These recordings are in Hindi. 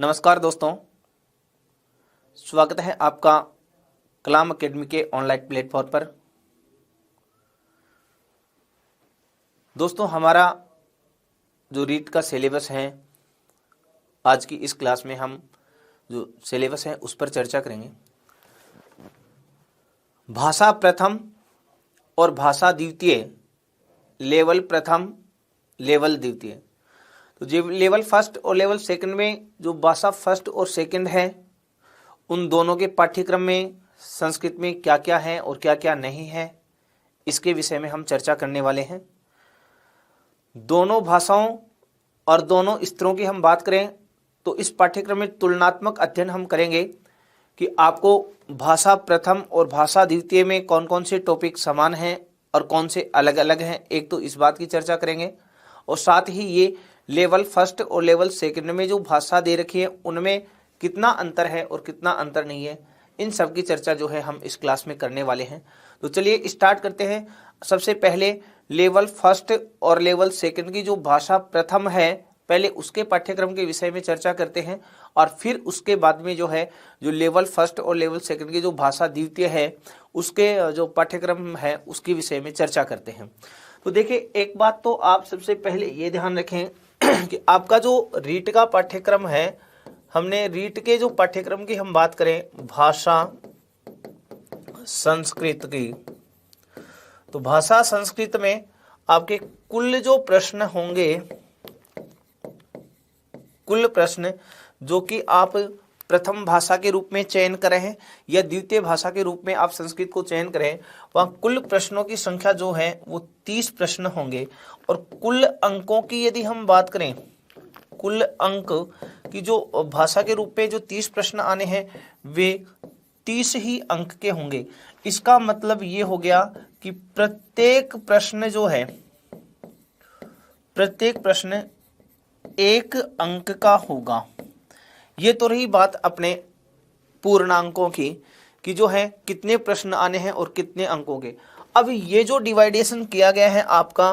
नमस्कार दोस्तों, स्वागत है आपका कलाम एकेडमी के ऑनलाइन प्लेटफॉर्म पर। दोस्तों, हमारा जो रीट का सिलेबस है, आज की इस क्लास में हम जो सिलेबस है उस पर चर्चा करेंगे। भाषा प्रथम और भाषा द्वितीय, लेवल प्रथम लेवल द्वितीय। तो जो लेवल फर्स्ट और लेवल सेकंड में जो भाषा फर्स्ट और सेकंड है, उन दोनों के पाठ्यक्रम में संस्कृत में क्या क्या है और क्या क्या नहीं है, इसके विषय में हम चर्चा करने वाले हैं। दोनों भाषाओं और दोनों स्तरों की हम बात करें तो इस पाठ्यक्रम में तुलनात्मक अध्ययन हम करेंगे कि आपको भाषा प्रथम और भाषा द्वितीय में कौन कौन से टॉपिक समान हैं और कौन से अलग अलग हैं। एक तो इस बात की चर्चा करेंगे और साथ ही ये लेवल फर्स्ट और लेवल सेकंड में जो भाषा दे रखी है उनमें कितना अंतर है और कितना अंतर नहीं है, इन सब की चर्चा जो है हम इस क्लास में करने वाले हैं। तो चलिए स्टार्ट करते हैं। सबसे पहले लेवल फर्स्ट और लेवल सेकंड की जो भाषा प्रथम है, पहले उसके पाठ्यक्रम के विषय में चर्चा करते हैं और फिर उसके बाद में जो है जो लेवल फर्स्ट और लेवल सेकंड की जो भाषा द्वितीय है उसके जो पाठ्यक्रम है उसके विषय में चर्चा करते हैं। तो देखिए, एक बात तो आप सबसे पहले ये ध्यान रखें कि आपका जो रीट का पाठ्यक्रम है, हमने रीट के जो पाठ्यक्रम की हम बात करें भाषा संस्कृत की, तो भाषा संस्कृत में आपके कुल जो प्रश्न होंगे, कुल प्रश्न जो कि आप प्रथम भाषा के रूप में चयन करें हैं या द्वितीय भाषा के रूप में आप संस्कृत को चयन करें, वहाँ कुल प्रश्नों की संख्या जो है वो 30 प्रश्न होंगे। और कुल अंकों की यदि हम बात करें, कुल अंक की जो भाषा के रूप में जो 30 प्रश्न आने हैं वे 30 ही अंक के होंगे। इसका मतलब ये हो गया कि प्रत्येक प्रश्न जो है, प्रत्येक प्रश्न 1 अंक का होगा। ये तो रही बात अपने पूर्णांकों की कि जो है कितने प्रश्न आने हैं और कितने अंकों के। अब ये जो डिवाइडेशन किया गया है आपका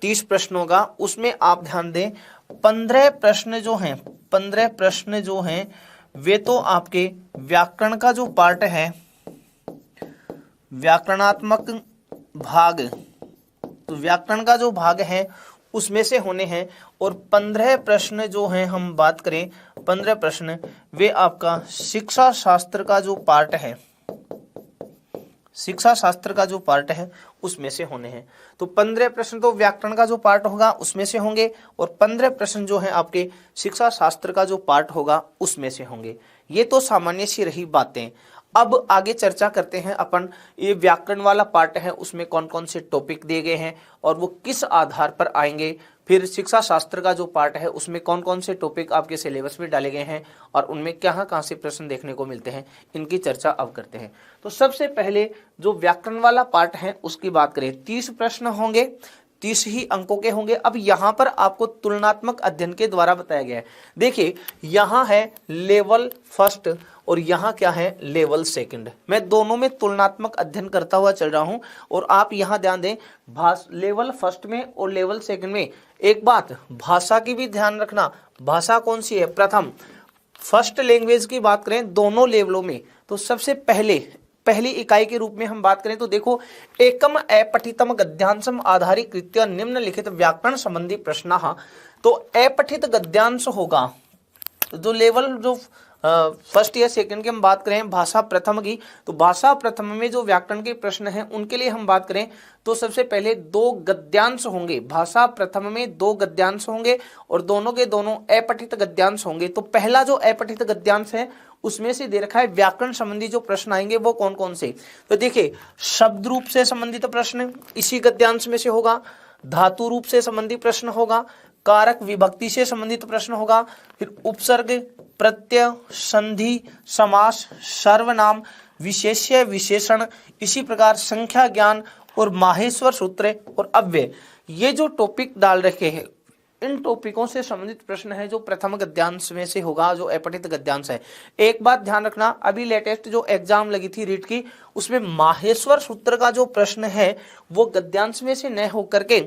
30 प्रश्नों का, उसमें आप ध्यान दें 15 प्रश्न जो हैं, 15 प्रश्न जो हैं वे तो आपके व्याकरण का जो पार्ट है, व्याकरणात्मक भाग, तो व्याकरण का जो भाग है उसमें से होने हैं। और 15 प्रश्न जो हैं, हम बात करें 15 प्रश्न, वे आपका शिक्षा शास्त्र का जो पार्ट है, शिक्षा शास्त्र का जो पार्ट है उसमें से होने हैं। तो 15 प्रश्न तो व्याकरण का जो पार्ट होगा उसमें से होंगे और 15 प्रश्न जो है आपके शिक्षा शास्त्र का जो पार्ट होगा उसमें से होंगे। ये तो सामान्य सी रही बातें। अब आगे चर्चा करते हैं अपन, ये व्याकरण वाला पार्ट है उसमें कौन कौन से टॉपिक दिए गए हैं और वो किस आधार पर आएंगे। फिर शिक्षा शास्त्र का जो पार्ट है उसमें कौन कौन से टॉपिक आपके सिलेबस में डाले गए हैं और उनमें कहाँ से प्रश्न देखने को मिलते हैं, इनकी चर्चा अब करते हैं। तो सबसे पहले जो व्याकरण वाला पार्ट है उसकी बात करें, 30 प्रश्न होंगे, 30 ही अंकों के होंगे। अब यहाँ पर आपको तुलनात्मक अध्ययन के द्वारा बताया गया है। देखिए, यहाँ है लेवल फर्स्ट और यहाँ क्या है लेवल सेकंड। मैं दोनों में तुलनात्मक अध्ययन करता हुआ चल रहा हूँ और आप यहाँ ध्यान दें, लेवल फर्स्ट में और लेवल सेकंड में एक बात भाषा की भी ध्यान रखना। भाषा कौन सी है? प्रथम। फर्स्ट लैंग्वेज की बात करें दोनों लेवलों में, तो सबसे पहली इकाई के रूप में हम बात करें तो देखो, एकम अपठितम गद्यांशम आधारीकृत्य निम्नलिखित व्याकरण संबंधी प्रश्न। तो अपठित गद्यांश होगा। जो लेवल जो फर्स्ट या सेकंड की हम बात करें भाषा प्रथम की, तो भाषा प्रथम में जो व्याकरण के प्रश्न हैं उनके लिए हम बात करें तो सबसे पहले 2 गद्यांश होंगे। भाषा प्रथम में 2 गद्यांश होंगे और दोनों के दोनों अपठित गद्यांश होंगे। तो पहला जो अपठित गद्यांश है उसमें से दे रखा है व्याकरण संबंधी जो प्रश्न आएंगे वो कौन कौन से। तो देखिए, शब्द रूप से संबंधित प्रश्न इसी गद्यांश में से होगा, धातु रूप से संबंधित प्रश्न होगा, कारक विभक्ति से संबंधित प्रश्न होगा, फिर उपसर्ग, प्रत्यय, संधि, समास, सर्वनाम, विशेष्य, विशेषण, इसी प्रकार संख्या ज्ञान और माहेश्वर सूत्र और अव्यय। ये जो टॉपिक डाल रखे हैं, इन टॉपिकों से संबंधित प्रश्न है जो प्रथम गद्यांश में से होगा, जो अपठित गद्यांश है। एक बात ध्यान रखना, अभी लेटेस्ट जो एग्जाम लगी थी रीट की, उसमें माहेश्वर सूत्र का जो प्रश्न है वो गद्यांश में से न होकर के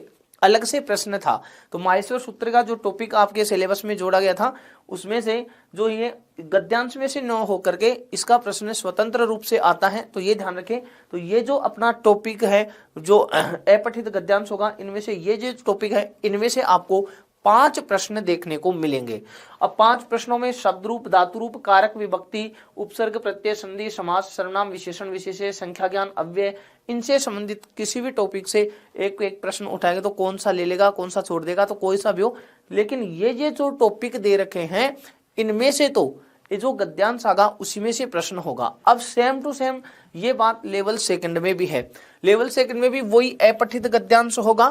अलग से प्रश्न था। तो माहेश्वर सूत्र का जो टॉपिक आपके सिलेबस में जोड़ा गया था उसमें से जो ये गद्यांश में से न होकर के इसका प्रश्न स्वतंत्र रूप से आता है, तो ये ध्यान रखें। तो ये जो अपना टॉपिक है जो अपठित गद्यांश होगा, इनमें से ये जो टॉपिक है इनमें से आपको 5 प्रश्न देखने को मिलेंगे। अब 5 प्रश्नों में शब्द रूप, धातु रूप, कारक विभक्ति, उपसर्ग, प्रत्यय, संधि, समास, सर्वनाम, विशेषण, विशेष्य, संख्या ज्ञान, अव्यय, इनसे संबंधित किसी भी टॉपिक से एक एक प्रश्न उठाएगा तो कौन सा ले लेगा, कौन सा छोड़ देगा, तो कोई सा भी हो। लेकिन ये जो टॉपिक दे रखे हैं इनमें से तो ये जो गद्यांश आगा उसी में से प्रश्न होगा। अब सेम टू सेम ये बात लेवल सेकंड में भी है। लेवल सेकंड में भी वही अपठित गद्यांश होगा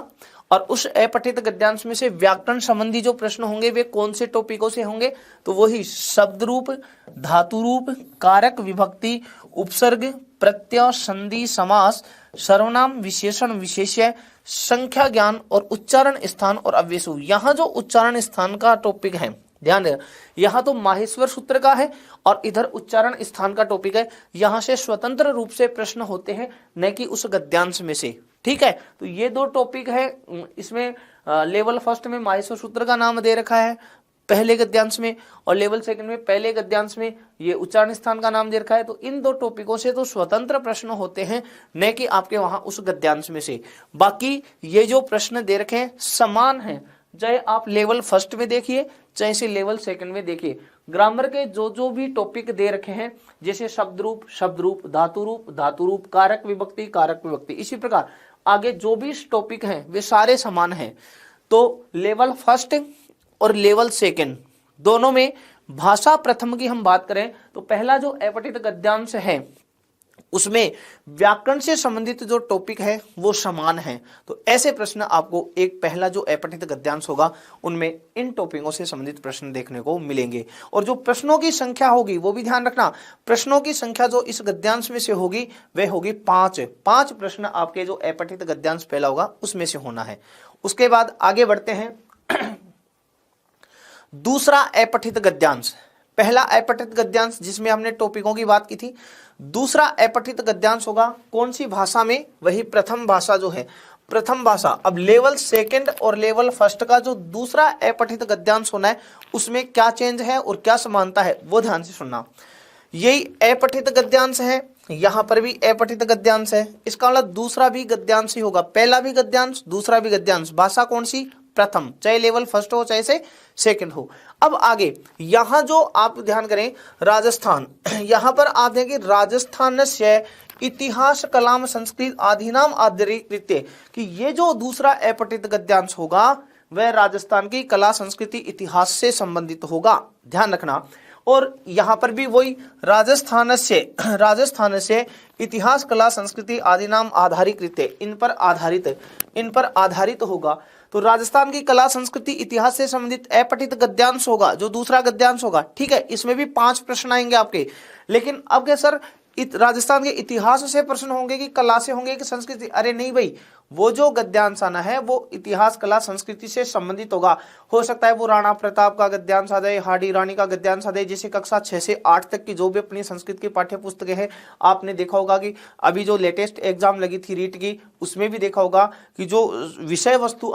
और उस अपठित गद्यांश में से व्याकरण संबंधी जो प्रश्न होंगे वे कौन से टॉपिकों से होंगे, तो वही शब्द रूप, धातु रूप, कारक विभक्ति, उपसर्ग, प्रत्यय, संधि, समास, सर्वनाम, विशेषण, विशेष्य, संख्या ज्ञान और उच्चारण स्थान और अव्ययसु। यहाँ जो उच्चारण स्थान का टॉपिक है ध्यान देना, यहाँ तो माहेश्वर सूत्र का है और इधर उच्चारण स्थान का टॉपिक है। यहाँ से स्वतंत्र रूप से प्रश्न होते हैं, न कि उस गद्यांश में से। ठीक है, तो ये 2 टॉपिक है। इसमें लेवल फर्स्ट में माहेश्वर सूत्र का नाम दे रखा है पहले गद्यांश में, और लेवल सेकंड में पहले गद्यांश में ये उच्चारण स्थान का नाम दे रखा है। तो इन 2 टॉपिकों से तो स्वतंत्र प्रश्न होते हैं, न कि आपके वहां उस गद्यांश में से। बाकी ये जो प्रश्न दे रखे हैं समान है, चाहे आप लेवल फर्स्ट में देखिए चाहे से लेवल सेकंड में देखिए। ग्रामर के जो भी टॉपिक दे रखे हैं, जैसे शब्द रूप, धातु रूप, कारक विभक्ति, इसी प्रकार आगे जो भी टॉपिक हैं वे सारे समान हैं। तो लेवल फर्स्ट और लेवल सेकंड दोनों में भाषा प्रथम की हम बात करें तो पहला जो अपठित गद्यांश है उसमें व्याकरण से संबंधित जो टॉपिक है वो समान है। तो ऐसे प्रश्न आपको एक पहला जो अपठित गद्यांश होगा उनमें इन टॉपिकों से संबंधित प्रश्न देखने को मिलेंगे। और जो प्रश्नों की संख्या होगी वो भी ध्यान रखना, प्रश्नों की संख्या जो इस गद्यांश में से होगी वह होगी 5 प्रश्न आपके जो अपठित गद्यांश पहला होगा उसमें से होना है। उसके बाद आगे बढ़ते हैं दूसरा अपठित गद्यांश। पहला अपठित गद्यांश जिसमें हमने टॉपिकों की बात की थी, दूसरा अपठित गद्यांश होगा कौन सी भाषा में, वही प्रथम भाषा जो है प्रथम भाषा। अब लेवल सेकंड और लेवल फर्स्ट का जो दूसरा अपठित गद्यांश होना है उसमें क्या चेंज है और क्या समानता है वो ध्यान से सुनना। यही अपठित गद्यांश है, यहां पर भी अपठित गद्यांश है, इसका मतलब दूसरा भी गद्यांश ही होगा, पहला भी गद्यांश दूसरा भी गद्यांश। भाषा कौन सी, प्रथम, चाहे लेवल फर्स्ट हो चाहे से सेकंड हो। अब आगे यहां जो आप ध्यान करें राजस्थान, यहां पर आप देखें राजस्थान से इतिहास कलाम संस्कृत आदिनाम आदरीकृत्य कि ये जो दूसरा अपठित गद्यांश होगा वह राजस्थान की कला संस्कृति इतिहास से संबंधित होगा, ध्यान रखना। और यहां पर भी वही राजस्थान से इतिहास कला संस्कृति आदिनाम आधारीकृत्य, इन पर आधारित होगा। तो राजस्थान की कला संस्कृति इतिहास से संबंधित अपठित गद्यांश होगा जो दूसरा गद्यांश होगा। ठीक है, इसमें भी 5 प्रश्न आएंगे आपके। लेकिन अब क्या सर राजस्थान के इतिहास से प्रश्न होंगे कि कला से होंगे कि संस्कृति? अरे नहीं भाई, वो जो गद्यांश आना है वो इतिहास कला संस्कृति से संबंधित होगा। हो सकता है वो राणा प्रताप का गद्यांश आ जाए, हाडी रानी का गद्यांश आ जाए। जैसे कक्षा 6 से 8 तक की जो भी अपनी संस्कृत की पाठ्य पुस्तकें हैं, आपने देखा होगा कि अभी जो लेटेस्ट एग्जाम लगी थी रीट की, उसमें भी देखा होगा कि जो विषय वस्तु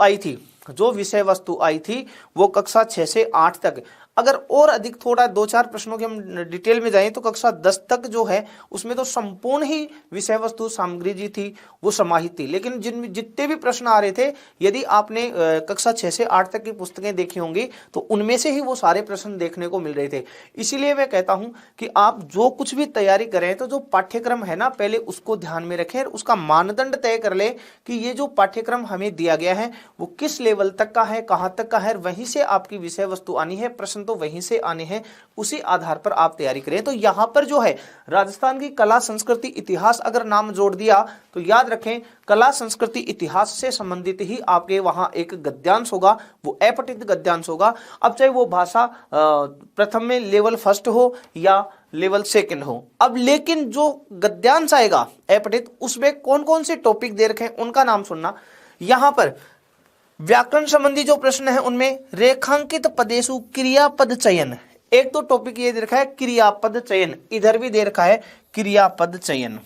आई थी वो कक्षा 6 से 8 तक। अगर और अधिक थोड़ा 2-4 प्रश्नों की हम डिटेल में जाएं तो कक्षा 10 तक जो है उसमें तो संपूर्ण ही विषय वस्तु सामग्री जी थी वो समाहित थी। लेकिन जितने भी प्रश्न आ रहे थे, यदि आपने कक्षा 6 से 8 तक की पुस्तकें देखी होंगी तो उनमें से ही वो सारे प्रश्न देखने को मिल रहे थे। इसीलिए मैं कहता हूं कि आप जो कुछ भी तैयारी करें तो जो पाठ्यक्रम है ना, पहले उसको ध्यान में रखें, उसका मानदंड तय कर ले कि ये जो पाठ्यक्रम हमें दिया गया है वो किस लेवल तक का है, कहां तक का है, वहीं से आपकी विषय वस्तु आनी है, प्रश्न तो वहीं से आने हैं, उसी आधार पर आप तैयारी करें। तो यहां पर जो है राजस्थान की कला संस्कृति इतिहास अगर नाम जोड़ दिया तो याद रखें कला संस्कृति इतिहास से संबंधित ही आपके वहां एक गद्यांश होगा, वो अपठित गद्यांश होगा। अब चाहे वो भाषा प्रथम में लेवल फर्स्ट हो या लेवल सेकंड हो। अब लेकिन जो गद्यांश आएगा अपठित, उसमें कौन कौन से टॉपिक दे रखे हैं उनका नाम सुनना। यहां पर व्याकरण संबंधी जो प्रश्न है उनमें रेखांकित पदेशु क्रियापद चयन, एक तो टॉपिक ये दे रखा है क्रियापद चयन, इधर भी दे रखा है क्रियापद चयन,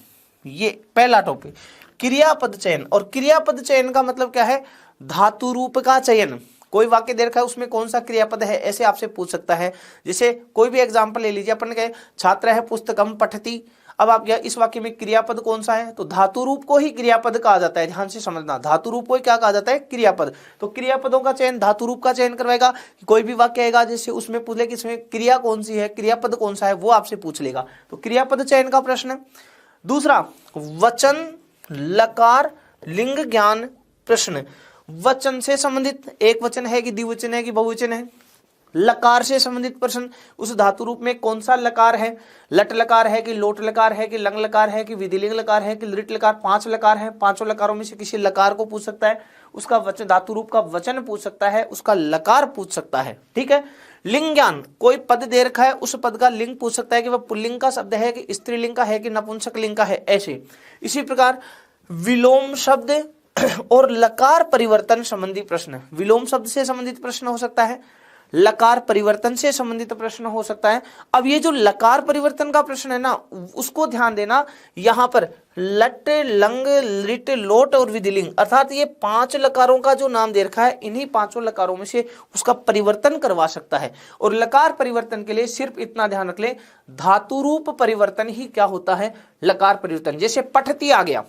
ये पहला टॉपिक क्रियापद चयन। और क्रियापद चयन का मतलब क्या है, धातु रूप का चयन, कोई वाक्य दे रखा है उसमें कौन सा क्रियापद है, ऐसे आपसे पूछ सकता है। जैसे कोई भी एग्जांपल ले लीजिए, अपन कहे छात्र है पुस्तकम पठति, अब आप यह इस वाक्य में क्रियापद कौन सा है, तो धातु रूप को ही क्रियापद कहा जाता है। ध्यान से समझना, धातु रूप को ही क्या कहा जाता है, क्रियापद। तो क्रियापदों का चयन धातु रूप का चयन करवाएगा। कोई भी वाक्य आएगा जैसे उसमें पूछ ले कि इसमें क्रिया कौन सी है, क्रियापद कौन सा है, वो आपसे पूछ लेगा। तो क्रियापद चयन का प्रश्न है। दूसरा, वचन लकार लिंग ज्ञान प्रश्न। वचन से संबंधित, एक वचन है कि द्विवचन है कि बहुवचन है। लकार से संबंधित प्रश्न, उस धातु रूप में कौन सा लकार है, लट लकार है कि लोट लकार है कि लंग लकार है कि विधिलिंग लकार है कि लिट लकार। 5 लकार है, पांचों लकारों में से किसी लकार को पूछ सकता है, उसका वचन धातु रूप का वचन पूछ सकता है, उसका लकार पूछ सकता है। ठीक है। लिंग ज्ञान, कोई पद दे रखा है, उस पद का लिंग पूछ सकता है कि वह पुल्लिंग का शब्द है कि स्त्रीलिंग का है कि नपुंसक लिंग का है, ऐसे। इसी प्रकार विलोम शब्द और लकार परिवर्तन संबंधी प्रश्न, विलोम शब्द से संबंधित प्रश्न हो सकता है, लकार परिवर्तन से संबंधित प्रश्न हो सकता है। अब ये जो लकार परिवर्तन का प्रश्न है ना, उसको ध्यान देना, यहां पर लट लंग लिट लोट और विधिलिंग, अर्थात ये 5 लकारों का जो नाम दे रखा है, इन्हीं 5 लकारों में से उसका परिवर्तन करवा सकता है। और लकार परिवर्तन के लिए सिर्फ इतना ध्यान रख ले, धातु रूप परिवर्तन ही क्या होता है, लकार परिवर्तन। जैसे पठती आ गया,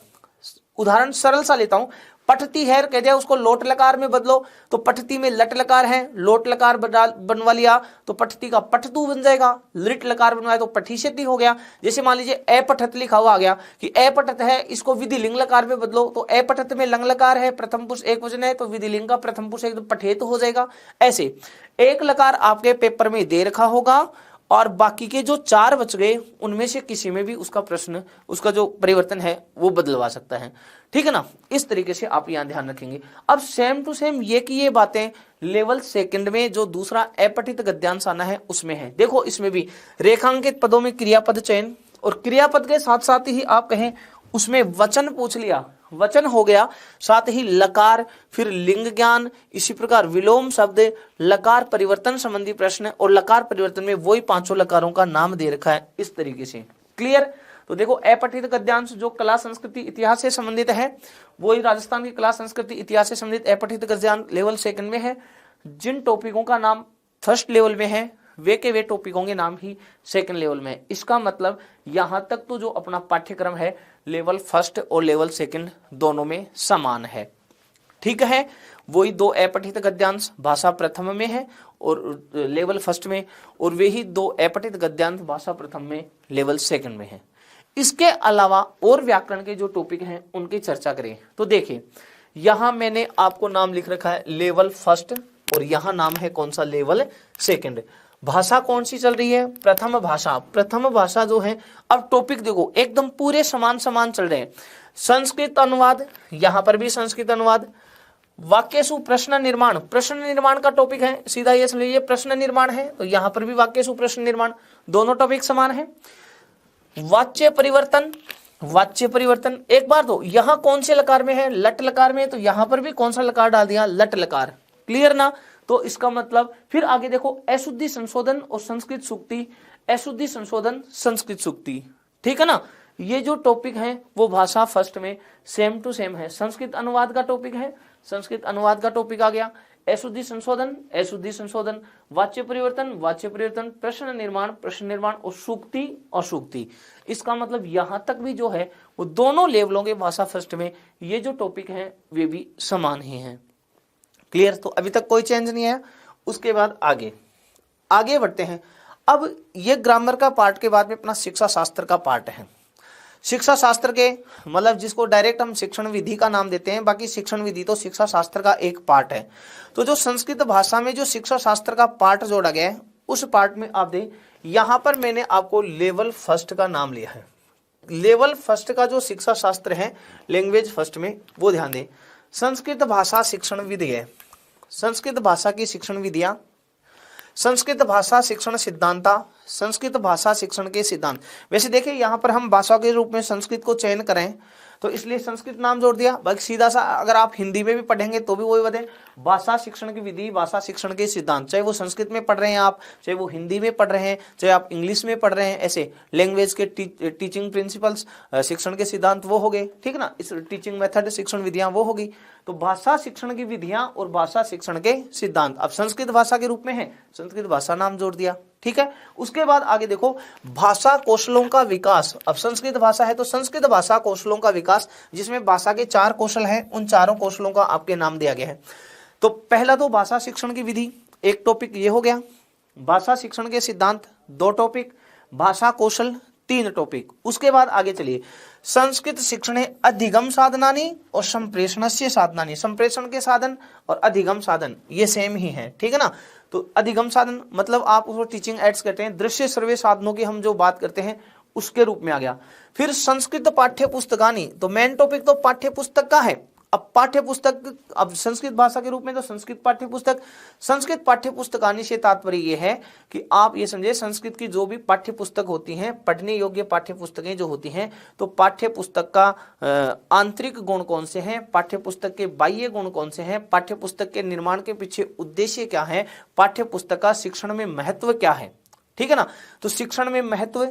उदाहरण सरल सा लेता हूं, पठती है कह दिया, उसको लोट लकार में बदलो, तो पठती में लट लकार है, लोट लकार बनवा लिया तो पठती का पठतू बन जाएगा, लिट लकार बनवाया तो पठीशति हो गया। जैसे मान लीजिए अपठत लिखा हुआ आ गया कि अपठत है, इसको विधिलिंग लकार में बदलो, तो अपठत में लंग लकार है, प्रथम पुरुष एक वचन है, तो विधिलिंग का प्रथम पुरुष एकदम पठेत हो जाएगा। ऐसे एक लकार आपके पेपर में दे रखा होगा और बाकी के जो 4 बच गए उनमें से किसी में भी उसका प्रश्न, उसका जो परिवर्तन है वो बदलवा सकता है। ठीक है ना, इस तरीके से आप यहां ध्यान रखेंगे। अब सेम टू सेम ये की ये बातें लेवल सेकंड में जो दूसरा अपठित गद्यांश आना है उसमें है। देखो इसमें भी रेखांकित पदों में क्रियापद चयन, और क्रियापद के साथ साथ ही आप कहें उसमें वचन पूछ लिया, वचन हो गया, साथ ही लकार, फिर लिंग ज्ञान, इसी प्रकार विलोम शब्द, लकार परिवर्तन संबंधी प्रश्न, और लकार परिवर्तन में वही 5 लकारों का नाम दे रखा है इस तरीके से। क्लियर। तो देखो अपठित गद्यांश जो कला संस्कृति इतिहास से संबंधित है, वही राजस्थान की कला संस्कृति इतिहास से संबंधित अपठित गद्यांश लेवल सेकंड में है। जिन टॉपिकों का नाम फर्स्ट लेवल में है वे के वे टॉपिकों के नाम ही सेकंड लेवल में है। इसका मतलब यहां तक तो जो अपना पाठ्यक्रम है लेवल फर्स्ट और लेवल सेकंड दोनों में समान है। ठीक है, वही 2 अपठित गद्यांश भाषा प्रथम में है और लेवल फर्स्ट में, और वे ही 2 अपठित गद्यांश भाषा प्रथम में लेवल सेकंड में है। इसके अलावा और व्याकरण के जो टॉपिक हैं उनकी चर्चा करें तो देखिए, यहां मैंने आपको नाम लिख रखा है लेवल फर्स्ट और यहां नाम है कौन सा, लेवल सेकंड। भाषा कौन सी चल रही है, प्रथम भाषा। प्रथम भाषा जो है, अब टॉपिक देखो एकदम पूरे समान समान चल रहे हैं। संस्कृत अनुवाद, यहां पर भी संस्कृत अनुवाद। वाक्यसु प्रश्न निर्माण, प्रश्न निर्माण का टॉपिक है, सीधा ये समझ लीजिए प्रश्न निर्माण है, तो यहां पर भी वाक्यसु प्रश्न निर्माण, दोनों टॉपिक समान है। वाच्य परिवर्तन, वाच्य परिवर्तन, एक बार तो यहां कौन से लकार में है, लट लकार में, तो यहां पर भी कौन सा लकार डाल दिया, लट लकार। क्लियर ना। तो इसका मतलब फिर आगे देखो अशुद्धि संशोधन और संस्कृत सूक्ति, अशुद्धि संशोधन संस्कृत सूक्ति। ठीक है ना, ये जो टॉपिक है वो भाषा फर्स्ट में सेम टू सेम है। संस्कृत अनुवाद का टॉपिक है, संस्कृत अनुवाद का टॉपिक आ गया, अशुद्धि संशोधन, अशुद्धि संशोधन, वाच्य परिवर्तन, वाच्य परिवर्तन, प्रश्न निर्माण, प्रश्न निर्माण, और सूक्ति और सूक्ति। इसका मतलब यहां तक भी जो है वो दोनों लेवलों के भाषा फर्स्ट में ये जो टॉपिक है वे भी समान ही हैं। क्लियर। तो अभी तक कोई चेंज नहीं है। उसके बाद आगे बढ़ते हैं। अब ये ग्रामर का पार्ट के बाद में अपना शिक्षा शास्त्र का पार्ट है। शिक्षा शास्त्र के मतलब जिसको डायरेक्ट हम शिक्षण विधि का नाम देते हैं, बाकी शिक्षण विधि तो शिक्षा शास्त्र का एक पार्ट है। तो जो संस्कृत भाषा में जो शिक्षा शास्त्र का पार्ट जोड़ा गया है उस पार्ट में आप दें, यहां पर मैंने आपको लेवल फर्स्ट का नाम लिया है। लेवल फर्स्ट का जो शिक्षा शास्त्र है लैंग्वेज फर्स्ट में, वो ध्यान दें। संस्कृत भाषा शिक्षण विधि है, संस्कृत भाषा की शिक्षण विधियां, संस्कृत भाषा शिक्षण सिद्धांता, संस्कृत भाषा शिक्षण के सिद्धांत। वैसे देखिए यहाँ पर हम भाषा के रूप में संस्कृत को चयन करें तो इसलिए संस्कृत नाम जोड़ दिया। बाकी सीधा सा अगर आप हिंदी में भी पढ़ेंगे तो भी वही बने, भाषा शिक्षण की विधि, भाषा शिक्षण के सिद्धांत, चाहे वो संस्कृत में पढ़ रहे हैं आप, चाहे वो हिंदी में पढ़ रहे हैं, चाहे आप इंग्लिश में पढ़ रहे हैं, ऐसे लैंग्वेज के टीचिंग प्रिंसिपल्स, शिक्षण के सिद्धांत वो हो गए, ठीक ना, इस टीचिंग मेथड शिक्षण विधियां वो होगी। तो भाषा शिक्षण की विधियां और भाषा शिक्षण के सिद्धांत अब संस्कृत भाषा के रूप में है, संस्कृत भाषा नाम जोड़ दिया, ठीक है। उसके बाद आगे देखो भाषा कौशलों का विकास। अब संस्कृत भाषा है तो संस्कृत भाषा कौशलों का विकास, जिसमें भाषा के 4 कौशल हैं, उन चारों कौशलों का आपके नाम दिया गया है। तो पहला तो भाषा शिक्षण की विधि, एक टॉपिक ये हो गया, भाषा शिक्षण के सिद्धांत 2 टॉपिक, भाषा कौशल 3 टॉपिक। उसके बाद आगे चलिए, संस्कृत शिक्षण अधिगम साधनानि और संप्रेषणस्य साधनानि, संप्रेषण के साधन और अधिगम साधन ये सेम ही है, ठीक है ना। तो अधिगम साधन मतलब आप उसको टीचिंग एड्स कहते हैं, दृश्य सर्वे साधनों की हम जो बात करते हैं उसके रूप में आ गया। फिर संस्कृत पाठ्य पुस्तकानि, तो मेन टॉपिक तो पाठ्य पुस्तक का है। अब पाठ्य पुस्तक, अब संस्कृत भाषा के रूप में तो संस्कृत पाठ्य पुस्तक, संस्कृत पाठ्य पुस्तकानि से तात्पर्य ये है कि आप ये समझे संस्कृत की जो भी पाठ्य पुस्तक होती हैं, पढ़ने योग्य पाठ्य पुस्तकें जो होती हैं, तो पाठ्य पुस्तक का आंतरिक गुण कौन से हैं, पाठ्य पुस्तक के बाह्य गुण कौन से हैं, पाठ्य पुस्तक के निर्माण के पीछे उद्देश्य क्या है, पाठ्य पुस्तक का शिक्षण में महत्व क्या है, ठीक है ना। तो शिक्षण में महत्व,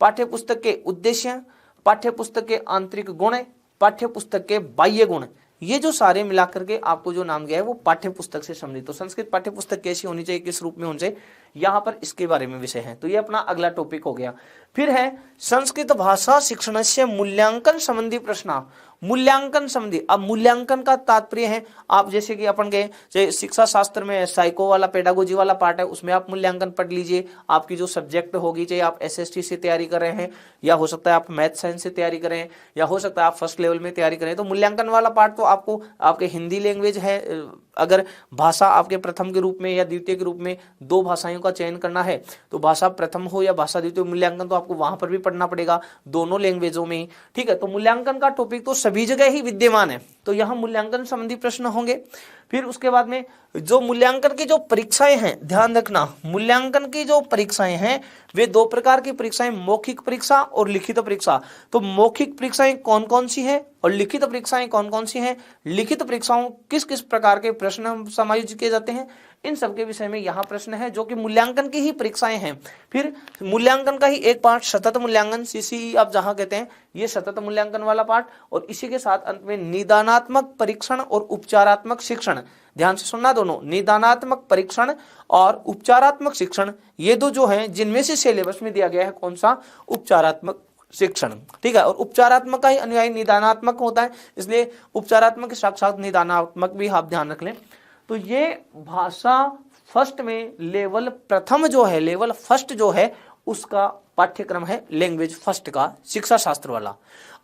पाठ्य पुस्तक के उद्देश्य, पाठ्य पुस्तक के आंतरिक गुण, पाठ्य पुस्तक के बाह्य गुण, ये जो सारे मिलाकर के आपको जो नाम गया है वो पाठ्य पुस्तक से संबंधित। तो संस्कृत पाठ्य पुस्तक कैसी होनी चाहिए, किस रूप में होनी चाहिए, यहाँ पर इसके बारे में विषय है। तो ये अपना अगला टॉपिक हो गया। फिर है संस्कृत भाषा शिक्षण से मूल्यांकन संबंधी प्रश्न, मूल्यांकन संबंधी। अब मूल्यांकन का तात्पर्य है, आप जैसे कि अपन के शिक्षा शास्त्र में साइको वाला पेडागोजी वाला पार्ट है, उसमें आप मूल्यांकन पढ़ लीजिए। आपकी जो सब्जेक्ट होगी, चाहे आप SST से तैयारी कर रहे हैं, या हो सकता है आप मैथ साइंस से तैयारी कर रहे हैं, या हो सकता है आप फर्स्ट लेवल में तैयारी करें, तो मूल्यांकन वाला पार्ट तो आपको आपके हिंदी लैंग्वेज है, अगर भाषा आपके प्रथम के रूप में या द्वितीय के रूप में 2 भाषाओं का चयन करना है, तो भाषा प्रथम हो या भाषा द्वितीय, मूल्यांकन तो आपको वहां पर भी पढ़ना पड़ेगा, दोनों लैंग्वेजों में, ठीक है। तो मूल्यांकन का टॉपिक तो सभी जगह ही विद्यमान है, तो यहाँ मूल्यांकन संबंधी प्रश्न होंगे। फिर उसके बाद में जो मूल्यांकन की जो परीक्षाएं हैं, ध्यान रखना, मूल्यांकन की जो परीक्षाएं हैं वे 2 प्रकार की परीक्षाएं, मौखिक परीक्षा और लिखित परीक्षा। तो मौखिक परीक्षाएं कौन कौन सी हैं और लिखित परीक्षाएं कौन कौन सी हैं, लिखित परीक्षाओं किस किस प्रकार के प्रश्न समायोजित किए जाते हैं, इन सब के विषय में यहाँ प्रश्न है, जो कि मूल्यांकन की ही परीक्षाएं हैं। फिर मूल्यांकन का ही एक पार्ट सतत मूल्यांकन, CCE आप जहाँ कहते हैं, ये सतत मूल्यांकन वाला पार्ट, और इसी के साथ अंत में निदानात्मक परीक्षण और उपचारात्मक शिक्षण। ध्यान से सुनना दोनों, निदानात्मक परीक्षण और उपचारात्मक शिक्षण, ये 2 जो हैं जिनमें से सिलेबस में दिया गया है कौन सा, उपचारात्मक शिक्षण, ठीक है। और उपचारात्मक का ही अनुयायी निदानात्मक होता है, इसलिए उपचारात्मक के साथ निदानात्मक भी आप ध्यान रख लें। तो ये भाषा फर्स्ट में लेवल प्रथम जो है, लेवल फर्स्ट जो है, उसका पाठ्यक्रम है लैंग्वेज फर्स्ट का, शिक्षा शास्त्र वाला।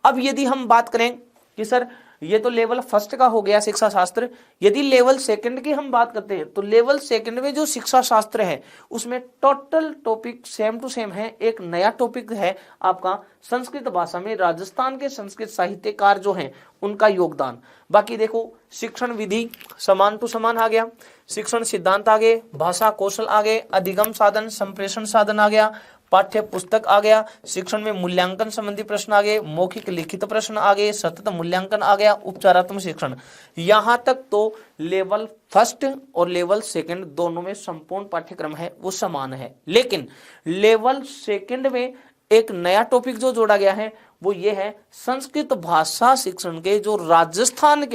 अब यदि हम बात करें कि सर ये तो लेवल फर्स्ट का हो गया शिक्षा शास्त्र, यदि लेवल सेकंड की हम बात करते हैं, तो लेवल सेकंड में जो शिक्षा शास्त्र है उसमें total topic same to same है। एक नया टॉपिक है आपका संस्कृत भाषा में राजस्थान के संस्कृत साहित्यकार जो हैं उनका योगदान। बाकी देखो शिक्षण विधि समान टू समान आ गया, शिक्षण सिद्धांत आ गए, भाषा कौशल आ गए, अधिगम साधन संप्रेषण साधन आ गया, पाठ्य पुस्तक आ गया, शिक्षण में मूल्यांकन संबंधी प्रश्न आ गए, मौखिक लिखित प्रश्न आ गए, सतत मूल्यांकन आ गया, उपचारात्मक शिक्षण। यहाँ तक तो लेवल फर्स्ट और लेवल सेकंड दोनों में संपूर्ण पाठ्यक्रम है वो समान है। लेकिन लेवल सेकंड में एक नया टॉपिक जो जोड़ा गया है वो ये है संस्कृत भाषा शिक्षण के जो राजस्थान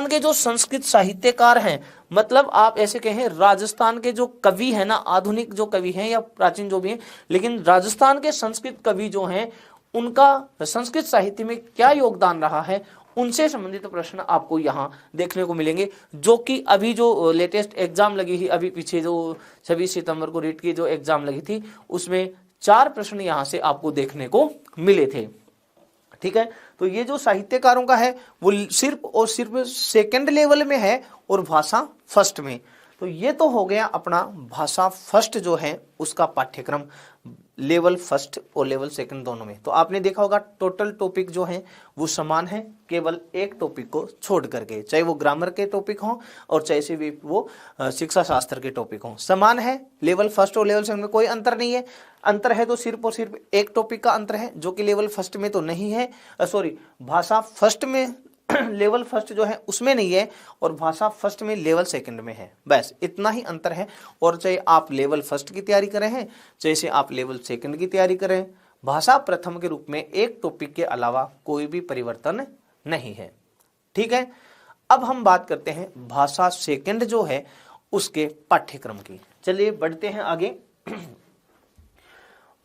के जो संस्कृत साहित्यकार हैं, मतलब आप ऐसे कहें राजस्थान के जो कवि हैं ना, आधुनिक जो कवि हैं या प्राचीन जो भी हैं, लेकिन राजस्थान के संस्कृत कवि जो हैं उनका संस्कृत साहित्य में क्या योगदान रहा है, उनसे संबंधित प्रश्न आपको यहाँ देखने को मिलेंगे। जो कि अभी जो लेटेस्ट एग्जाम लगी थी, अभी पीछे जो 26 सितंबर को रीट की जो एग्जाम लगी थी, उसमें 4 प्रश्न यहाँ से आपको देखने को मिले थे, ठीक है। तो ये जो साहित्यकारों का है वो सिर्फ और सिर्फ सेकंड लेवल में है और भाषा फर्स्ट में। तो ये तो हो गया अपना भाषा फर्स्ट जो है उसका पाठ्यक्रम। लेवल फर्स्ट और लेवल सेकंड दोनों में। तो आपने देखा होगा टोटल टॉपिक जो है वो समान है, केवल एक टॉपिक को छोड़ करके, चाहे वो ग्रामर के टॉपिक हो और चाहे से भी वो शिक्षा शास्त्र के टॉपिक हो, समान है। लेवल फर्स्ट और लेवल सेकंड में कोई अंतर नहीं है। अंतर है तो सिर्फ और सिर्फ एक टॉपिक का अंतर है, जो कि लेवल फर्स्ट में तो नहीं है, सॉरी भाषा फर्स्ट में लेवल फर्स्ट जो है उसमें नहीं है और भाषा फर्स्ट में लेवल सेकंड में है, बस इतना ही अंतर है। और चाहे आप लेवल फर्स्ट की तैयारी कर रहे हैं, चाहे से आप लेवल सेकंड की तैयारी कर रहे हैं, भाषा प्रथम के रूप में एक टॉपिक के अलावा कोई भी परिवर्तन नहीं है। ठीक है, अब हम बात करते हैं भाषा सेकंड जो है उसके पाठ्यक्रम की। चलिए बढ़ते हैं आगे।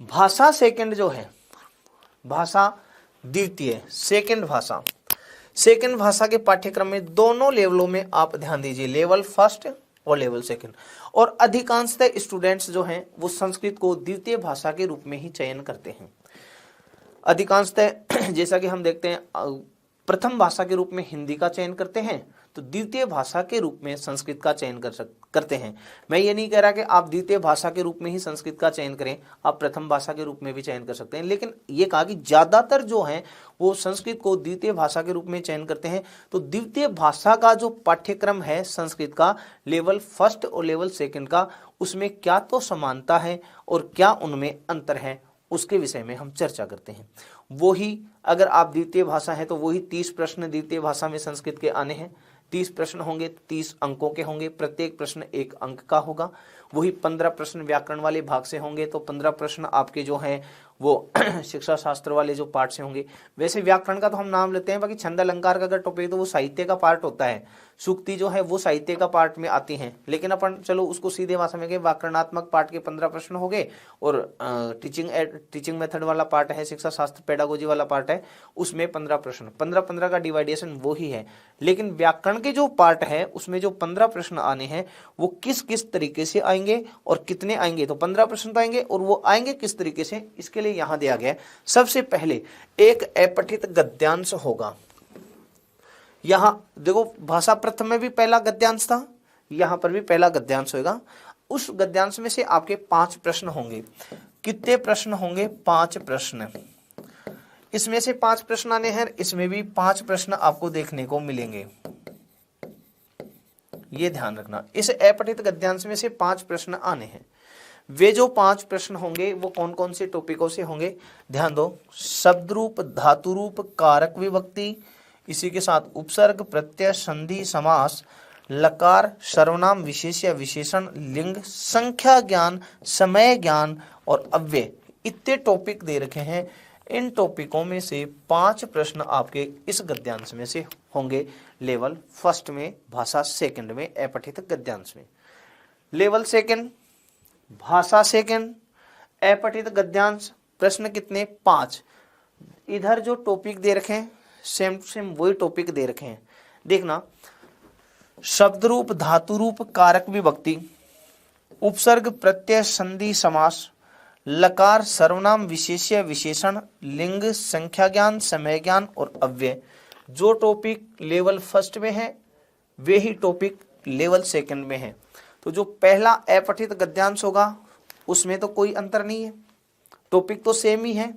भाषा सेकंड जो है, भाषा द्वितीय सेकंड भाषा के पाठ्यक्रम में दोनों लेवलों में आप ध्यान दीजिए, लेवल फर्स्ट और लेवल सेकंड। और अधिकांशतः स्टूडेंट्स जो हैं वो संस्कृत को द्वितीय भाषा के रूप में ही चयन करते हैं। अधिकांशतः जैसा कि हम देखते हैं प्रथम भाषा के रूप में हिंदी का चयन करते हैं, तो द्वितीय भाषा के रूप में संस्कृत का चयन करते हैं। मैं ये नहीं कह रहा कि आप द्वितीय भाषा के रूप में ही संस्कृत का चयन करें, आप प्रथम भाषा के रूप में भी चयन कर सकते हैं, लेकिन ये कहा कि ज्यादातर जो हैं वो संस्कृत को द्वितीय भाषा के रूप में चयन करते हैं। तो द्वितीय भाषा का जो पाठ्यक्रम है संस्कृत का, लेवल फर्स्ट और लेवल सेकंड का, उसमें क्या तो समानता है और क्या उनमें अंतर है, उसके विषय में हम चर्चा करते हैं। वही अगर आप द्वितीय भाषा है तो वही 30 प्रश्न द्वितीय भाषा में संस्कृत के आने हैं। 30 प्रश्न होंगे, 30 अंकों के होंगे, प्रत्येक प्रश्न 1 अंक का होगा। वही 15 प्रश्न व्याकरण वाले भाग से होंगे, तो 15 प्रश्न आपके जो हैं वो शिक्षा शास्त्र वाले जो पार्ट से होंगे। वैसे व्याकरण का तो हम नाम लेते हैं, बाकी छंद अलंकार का अगर टॉपिक तो वो साहित्य का पार्ट होता है, सूक्ति जो है वो साहित्य का पार्ट में आती हैं, लेकिन अपन चलो उसको सीधे भाषा में गए, व्याकरणात्मक पार्ट के 15 प्रश्न हो गए और टीचिंग मेथड वाला पार्ट है, शिक्षा शास्त्र पेडागोजी वाला पार्ट है, उसमें 15 प्रश्न, 15-15 का डिवाइडेशन वो ही है। लेकिन व्याकरण के जो पार्ट है उसमें जो 15 प्रश्न आने हैं वो किस किस तरीके से आएंगे और कितने आएंगे, तो 15 प्रश्न तो आएंगे और वो आएंगे किस तरीके से, इसके लिए यहां दिया गया है। सबसे पहले एक अपठित गद्यांश होगा। यहां देखो भाषा प्रथम में भी पहला गद्यांश था, यहां पर भी पहला गद्यांश होगा। उस गद्यांश में से आपके 5 प्रश्न होंगे। कितने प्रश्न होंगे? 5 प्रश्न। इसमें से 5 प्रश्न आने हैं, इसमें भी 5 प्रश्न आपको देखने को मिलेंगे, ये ध्यान रखना। इस अपठित गद्यांश में से 5 प्रश्न आने हैं। वे जो 5 प्रश्न होंगे वो कौन कौन से टॉपिकों से होंगे, ध्यान दो। शब्द रूप, धातु रूप, कारक विभक्ति, इसी के साथ उपसर्ग, प्रत्यय, संधि, समास, लकार, सर्वनाम, विशेष्य, विशेषण, लिंग, संख्या ज्ञान, समय ज्ञान और अव्यय, इतने टॉपिक दे रखे हैं। इन टॉपिकों में से 5 प्रश्न आपके इस गद्यांश में से होंगे, लेवल फर्स्ट में, भाषा सेकंड में, अपठित गद्यांश में। लेवल सेकंड, भाषा सेकंड, अपठित गद्यांश, प्रश्न कितने? 5। इधर जो टॉपिक दे रखे हैं सेम टू सेम वही टॉपिक दे रखे हैं, देखना। शब्द रूप, धातु रूप, कारक विभक्ति, उपसर्ग, प्रत्यय, संधि, समास, लकार, सर्वनाम, विशेष्य, विशेषण, लिंग, संख्या ज्ञान, समय ज्ञान और अव्यय। जो टॉपिक लेवल फर्स्ट में है वे ही टॉपिक लेवल सेकंड में है। तो जो पहला अपठित गद्यांश होगा उसमें तो कोई अंतर नहीं है, टॉपिक तो सेम ही है।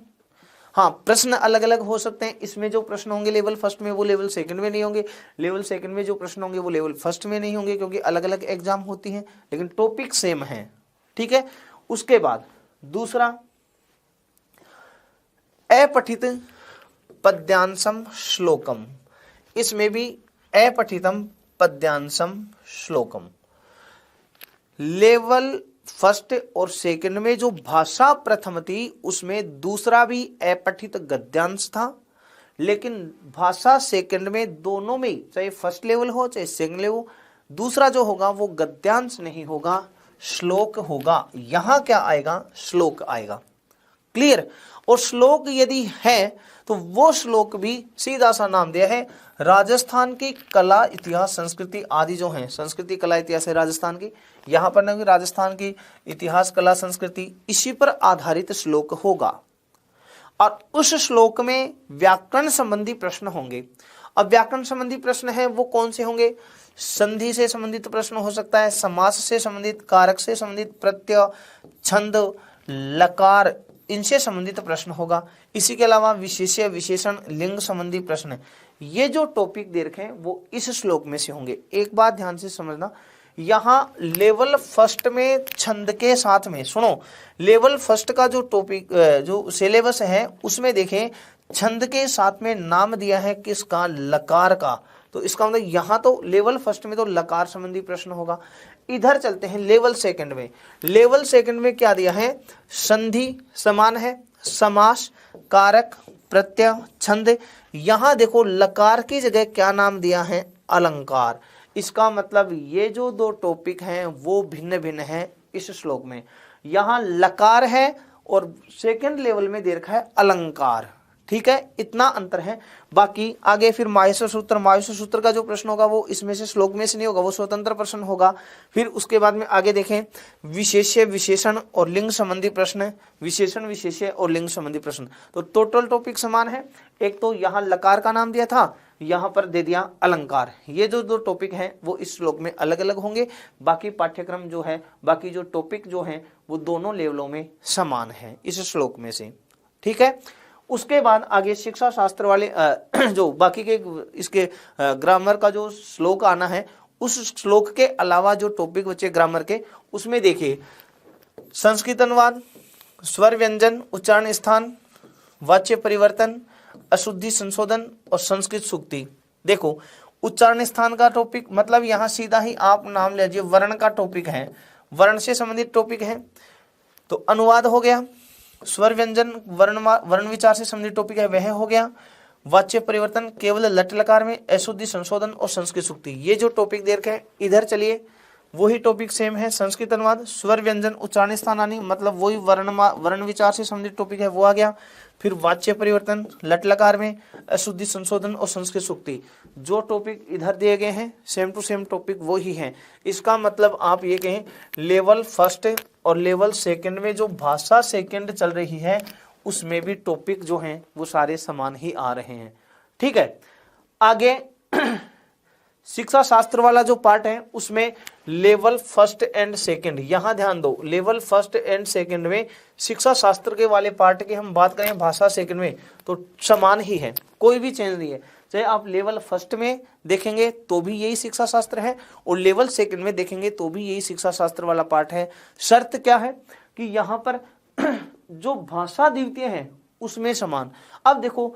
हाँ, प्रश्न अलग अलग हो सकते हैं। इसमें जो प्रश्न होंगे लेवल फर्स्ट में वो लेवल सेकंड में नहीं होंगे, लेवल सेकंड में जो प्रश्न होंगे वो लेवल फर्स्ट में नहीं होंगे, क्योंकि अलग अलग एग्जाम होती हैं, लेकिन टॉपिक सेम है। ठीक है। उसके बाद दूसरा, अपठित पद्यांशम श्लोकम, इसमें भी अपठितम पद्यांशम श्लोकम। लेवल फर्स्ट और सेकंड में जो भाषा प्रथम थी उसमें दूसरा भी अपठित गद्यांश था, लेकिन भाषा सेकंड में दोनों में, चाहे फर्स्ट लेवल हो चाहे सेकंड लेवल हो, दूसरा जो होगा वो गद्यांश नहीं होगा, श्लोक होगा। यहां क्या आएगा? श्लोक आएगा। क्लियर। और श्लोक यदि है तो वो श्लोक भी सीधा सा नाम दिया है, राजस्थान की कला इतिहास संस्कृति आदि जो है, संस्कृति कला इतिहास है राजस्थान की, यहाँ पर ना राजस्थान की इतिहास कला संस्कृति, इसी पर आधारित श्लोक होगा। और उस श्लोक में व्याकरण संबंधी प्रश्न होंगे। अब व्याकरण संबंधी प्रश्न है वो कौन से होंगे? संधि से संबंधित प्रश्न हो सकता है, समास से संबंधित, कारक से संबंधित, प्रत्यय, छंद, लकार, इनसे संबंधित प्रश्न होगा। इसी के अलावा विशेष्य, विशेषण, लिंग संबंधी प्रश्न, ये जो टॉपिक दे रखे हैं वो इस श्लोक में से होंगे। एक बात ध्यान से समझना, यहाँ लेवल फर्स्ट में छंद के साथ में, सुनो, लेवल फर्स्ट का जो टॉपिक जो सिलेबस है उसमें देखें छंद के साथ में नाम दिया है किसका, लकार का। तो इसका मतलब यहाँ तो लेवल फर्स्ट में तो लकार संबंधी प्रश्न होगा। इधर चलते हैं लेवल सेकंड में। लेवल सेकंड में क्या दिया है, संधि समान है, समास, कारक, प्रत्यय, छंद। यहां देखो लकार की जगह क्या नाम दिया है, अलंकार। इसका मतलब ये जो दो टॉपिक हैं वो भिन्न भिन्न हैं इस श्लोक में। यहां लकार है और सेकंड लेवल में दे रखा है अलंकार। ठीक है, इतना अंतर है। बाकी आगे फिर माहेश्वर सूत्र, माहेश्वर सूत्र का जो प्रश्न होगा वो इसमें से श्लोक में से नहीं होगा, वो स्वतंत्र प्रश्न होगा। फिर उसके बाद में आगे देखें विशेष्य, विशेषण और लिंग संबंधी प्रश्न, विशेषण, विशेष्य और लिंग संबंधी प्रश्न। तो टोटल टॉपिक समान है। एक तो यहाँ लकार का नाम दिया था, यहाँ पर दे दिया अलंकार। ये जो दो टॉपिक हैं वो इस श्लोक में अलग अलग होंगे। बाकी पाठ्यक्रम जो है, बाकी जो टॉपिक जो है वो दोनों लेवलों में समान है इस श्लोक में से। ठीक है, उसके बाद आगे शिक्षा शास्त्र वाले जो बाकी के इसके ग्रामर का जो श्लोक आना है, उस श्लोक के अलावा जो टॉपिक बचे ग्रामर के, उसमें देखिए संस्कृत अनुवाद, स्वर व्यंजन, उच्चारण स्थान, वाच्य परिवर्तन, अशुद्धि संशोधन और संस्कृत सूक्ति। देखो उच्चारण स्थान का टॉपिक मतलब यहाँ सीधा ही आप नाम लीजिए, वर्ण का टॉपिक है, वर्ण से संबंधित टॉपिक है। तो अनुवाद हो गया, स्वर व्यंजन वर्ण विचार से संबंधित टॉपिक है वह हो गया, वाच्य परिवर्तन केवल लट लकार में, अशुद्धि संशोधन और संस्कृत सूक्ति। ये जो टॉपिक दे रखे हैं इधर चलिए वही टॉपिक सेम है, संस्कृत अनुवाद, स्वर व्यंजन, उच्चारण स्थान आनी, मतलब वही वर्ण विचार से संबंधित टॉपिक है वो आ गया। फिर वाच्य परिवर्तन लट लकार में, अशुद्धि संशोधन और संस्कृत सूक्ति। जो टॉपिक इधर दिए गए हैं सेम टू सेम टॉपिक वो ही है। इसका मतलब आप ये कहें लेवल फर्स्ट और लेवल सेकंड में जो भाषा सेकंड चल रही है उसमें भी टॉपिक जो हैं वो सारे समान ही आ रहे हैं। ठीक है, आगे शिक्षा शास्त्र वाला जो पार्ट है उसमें लेवल फर्स्ट एंड सेकंड, यहां ध्यान दो, लेवल फर्स्ट एंड सेकंड में शिक्षा शास्त्र के वाले पार्ट की हम बात करें भाषा सेकंड में तो समान ही है, कोई भी चेंज नहीं है। चाहे आप लेवल फर्स्ट में देखेंगे तो भी यही शिक्षा शास्त्र है और लेवल सेकंड में देखेंगे तो भी यही शिक्षा शास्त्र वाला पार्ट है। शर्त क्या है कि यहाँ पर जो भाषा द्वितीय है उसमें समान। अब देखो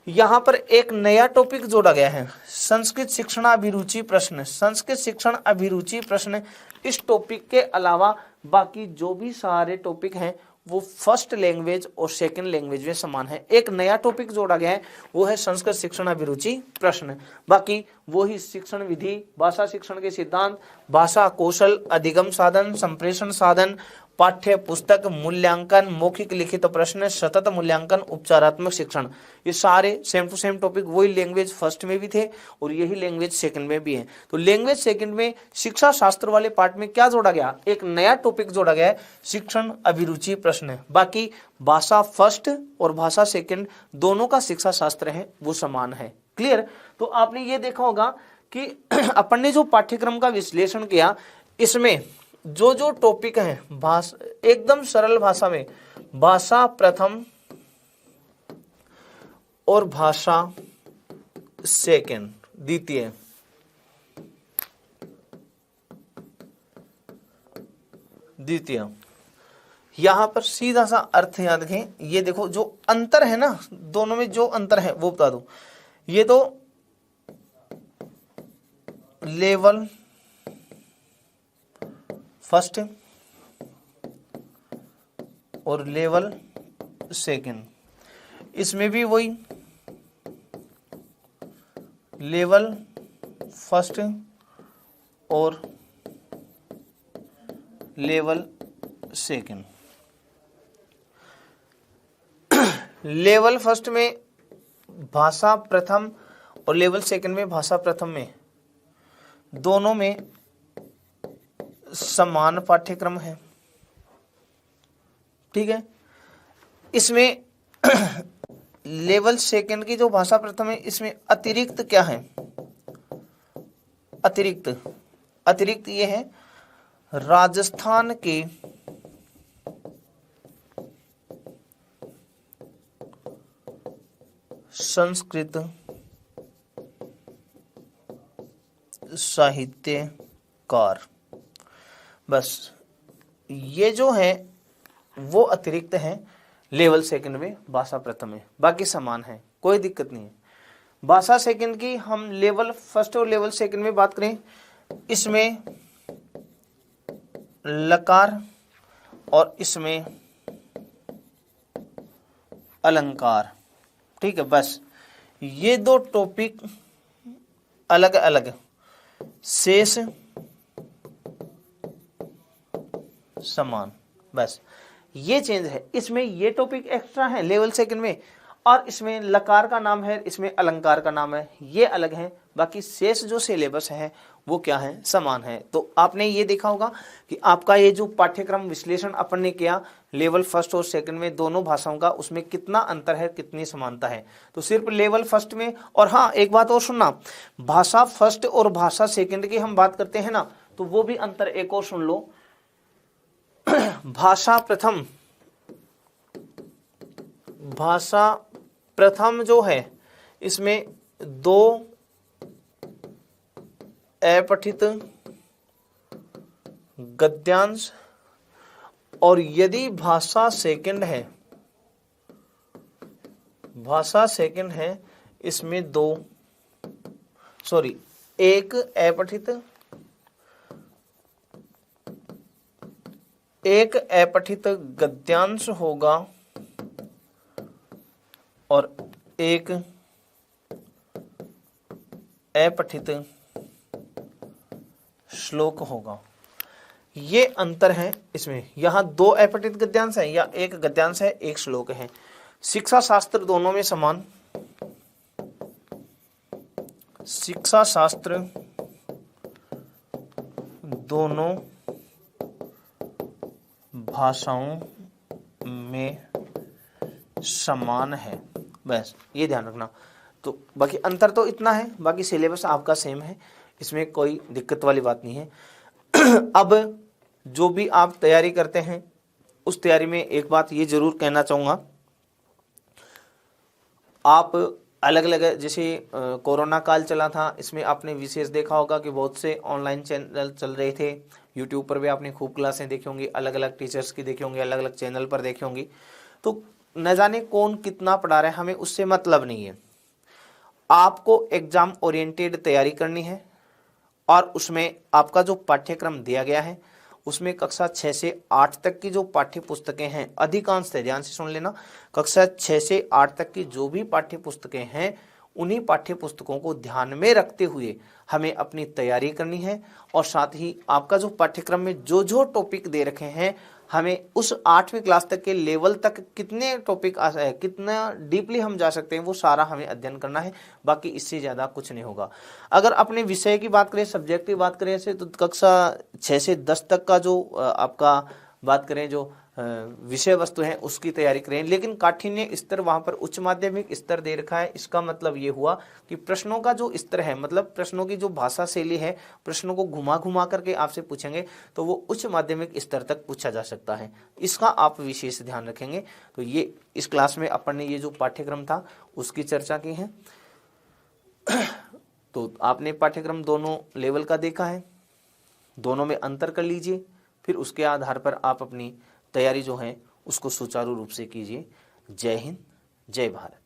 यहाँ पर एक नया टॉपिक जोड़ा गया है, संस्कृत शिक्षण अभिरुचि प्रश्न। संस्कृत शिक्षण अभिरुचि प्रश्न, इस टॉपिक के अलावा बाकी जो भी सारे टॉपिक हैं वो फर्स्ट लैंग्वेज और सेकंड लैंग्वेज में समान है। एक नया टॉपिक जोड़ा गया है वो है संस्कृत शिक्षण अभिरुचि प्रश्न। बाकी वो ही शिक्षण विधि, भाषा शिक्षण के सिद्धांत, भाषा कौशल, अधिगम साधन, संप्रेषण साधन, पाठ्य पुस्तक, मूल्यांकन, मौखिक लिखित प्रश्न, सतत मूल्यांकन, उपचारात्मक शिक्षण, ये सारे सेम टू सेम टॉपिक वही लैंग्वेज फर्स्ट में भी थे और यही लैंग्वेज सेकंड में भी है। तो लैंग्वेज सेकंड में शिक्षा शास्त्र वाले पार्ट में क्या जोड़ा गया, एक नया टॉपिक जोड़ा गया है, शिक्षण अभिरुचि प्रश्न। बाकी भाषा फर्स्ट और भाषा सेकंड दोनों का शिक्षा शास्त्र है वो समान है। क्लियर? तो आपने ये देखा होगा कि अपन ने जो पाठ्यक्रम का विश्लेषण किया इसमें जो जो टॉपिक है भाषा, एकदम सरल भाषा में भाषा प्रथम और भाषा सेकंड द्वितीय, यहां पर सीधा सा अर्थ याद रखें। ये देखो जो अंतर है ना दोनों में, जो अंतर है वो बता दो। ये तो लेवल फर्स्ट और लेवल सेकंड, इसमें भी वही लेवल फर्स्ट और लेवल सेकंड। लेवल फर्स्ट में भाषा प्रथम और लेवल सेकंड में भाषा प्रथम में दोनों में समान पाठ्यक्रम है। ठीक है, इसमें लेवल सेकंड की जो भाषा प्रथम है इसमें अतिरिक्त क्या है, अतिरिक्त ये है राजस्थान के संस्कृत साहित्यकार। बस ये जो है वो अतिरिक्त है लेवल सेकंड में, भाषा प्रथम में, बाकी समान है, कोई दिक्कत नहीं है। भाषा सेकंड की हम लेवल फर्स्ट और लेवल सेकंड में बात करें, इसमें लकार और इसमें अलंकार, ठीक है। बस ये दो टॉपिक अलग अलग, शेष समान, बस ये चेंज है। इसमें ये टॉपिक एक्स्ट्रा है लेवल सेकंड में, और इसमें लकार का नाम है, इसमें अलंकार का नाम है, ये अलग है। बाकी शेष जो सिलेबस है वो क्या है, समान है। तो आपने ये देखा होगा कि आपका ये जो पाठ्यक्रम विश्लेषण अपन ने किया लेवल फर्स्ट और सेकंड में दोनों भाषाओं का, उसमें कितना अंतर है, कितनी समानता है। तो सिर्फ लेवल फर्स्ट में, और हाँ एक बात और सुनना, भाषा फर्स्ट और भाषा सेकंड की हम बात करते हैं ना, तो वो भी अंतर एक और सुन लो। भाषा प्रथम जो है इसमें दो अपठित गद्यांश, और यदि भाषा सेकंड है इसमें एक अपठित गद्यांश होगा और एक अपठित श्लोक होगा। ये अंतर है इसमें, यहां दो अपठित गद्यांश है या एक गद्यांश है, एक श्लोक है। शिक्षा शास्त्र दोनों में समान, शिक्षा शास्त्र दोनों भाषाओं में समान है, बस ये ध्यान रखना। तो बाकी अंतर तो इतना है, बाकी सिलेबस आपका सेम है, इसमें कोई दिक्कत वाली बात नहीं है। अब जो भी आप तैयारी करते हैं उस तैयारी में एक बात ये जरूर कहना चाहूँगा, आप अलग अलग, जैसे कोरोना काल चला था, इसमें आपने विशेष देखा होगा कि बहुत से ऑनलाइन चैनल चल रहे थे। यूट्यूब पर भी आपने खूब क्लासें देखी होंगी, अलग अलग टीचर्स की देखी होंगी, अलग अलग चैनल पर देखी होंगी। तो न जाने कौन कितना पढ़ा रहा है, हमें उससे मतलब नहीं है। आपको एग्जाम ओरिएंटेड तैयारी करनी है, और उसमें आपका जो पाठ्यक्रम दिया गया है उसमें कक्षा 6 से 8 तक की जो पाठ्य पुस्तकें हैं, अधिकांश ध्यान से सुन लेना, कक्षा 6 से 8 तक की जो भी पाठ्य पुस्तकें हैं उन्हीं पाठ्य पुस्तकों को ध्यान में रखते हुए हमें अपनी तैयारी करनी है। और साथ ही आपका जो पाठ्यक्रम में जो जो टॉपिक दे रखे हैं, हमें उस 8वीं क्लास तक के लेवल तक कितने टॉपिक कितना डीपली हम जा सकते हैं वो सारा हमें अध्ययन करना है, बाकी इससे ज़्यादा कुछ नहीं होगा। अगर अपने विषय की बात करें, सब्जेक्ट की बात करें, तो कक्षा 6 से 10 तक का जो आपका बात करें जो विषय वस्तु है उसकी तैयारी करें, लेकिन काठिन्य स्तर वहां पर उच्च माध्यमिक स्तर दे रखा है। इसका मतलब ये हुआ कि प्रश्नों का जो स्तर है, मतलब प्रश्नों की जो भाषा शैली है, प्रश्नों को घुमा घुमा करके आपसे पूछेंगे तो वो उच्च माध्यमिक स्तर तक पूछा जा सकता है, इसका आप विशेष ध्यान रखेंगे। तो ये इस क्लास में अपन ने ये जो पाठ्यक्रम था उसकी चर्चा की है। तो आपने पाठ्यक्रम दोनों लेवल का देखा है, दोनों में अंतर कर लीजिए, फिर उसके आधार पर आप अपनी तैयारी जो है उसको सुचारू रूप से कीजिए। जय हिंद, जय भारत।